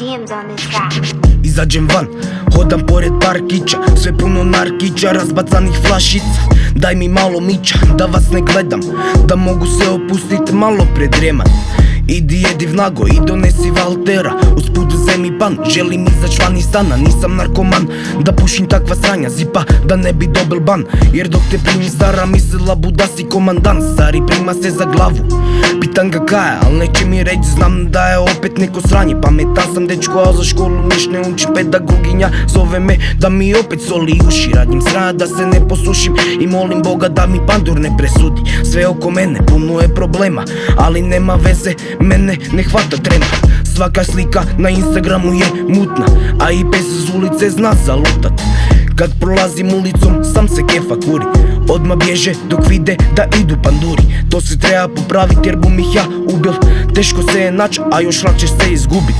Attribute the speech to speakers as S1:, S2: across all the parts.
S1: DMs on this track.
S2: Izađem van, hodam pored parkića, sve puno narkića, razbacanih flašica. Daj mi malo mića, da vas ne gledam, da mogu se opustit malo pred reman. Idi jedi vnago i donesi Valtera, usput zemi pan, želim izać van iz stana. Nisam narkoman, da pušim takva sranja, zipa da ne bi dobil ban. Jer dok te primi stara mislila buda si komandant. Stari prima se za glavu, pitan ga kaja, al neće mi reći, znam da je opet neko sranje. Pametan sam dečko, al za školu niš ne uči. Pedagoginja zove me da mi opet soli uši. Radim sranja da se ne posušim i molim Boga da mi pandur ne presudi. Sve oko mene puno je problema, ali nema veze, mene ne hvata trema. Svaka slika na Instagramu je mutna, a i bez ulice zna zalutat. Kad prolazim ulicom sam se kefa kuri, odmah bježe dok vide da idu panduri. To se treba popravit jer bum ih ja ubil. Teško se je naći, a još lakše se izgubit.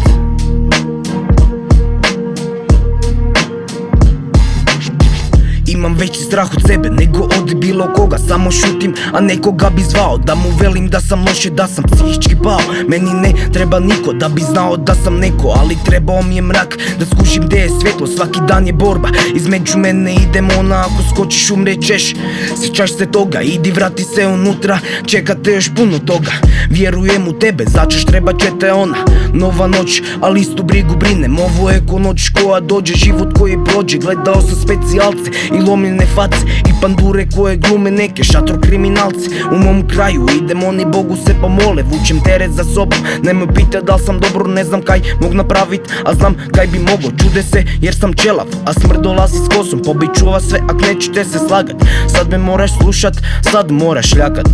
S2: Imam veći strah od sebe nego od bilo koga. Samo šutim, a nekoga bi zvao da mu velim da sam loše, da sam psihički pao. Meni ne treba niko da bi znao da sam neko, ali trebao mi je mrak da skušim gdje je svjetlo. Svaki dan je borba, između mene i demona. Ako skočiš umrećeš, sjećaš se toga. Idi vrati se unutra, čeka te još puno toga. Vjerujem u tebe, začeš treba će te ona. Nova noć, ali istu brigu brinem. Ovo je ko noć koja dođe, život koji prođe. Gledao sam specijalce i lomljene face i pandure koje glume neke šator kriminalci. U mom kraju idem, oni Bogu se pomole, vučem teret za sobom. Nemoj pita da li sam dobro, ne znam kaj mogu napravit, a znam kaj bi mogo. Čude se jer sam čelav, a smrt dolazi s kosom. Pobit ću vas sve ak nećete se slagat. Sad me moraš slušat, sad moraš ljakat.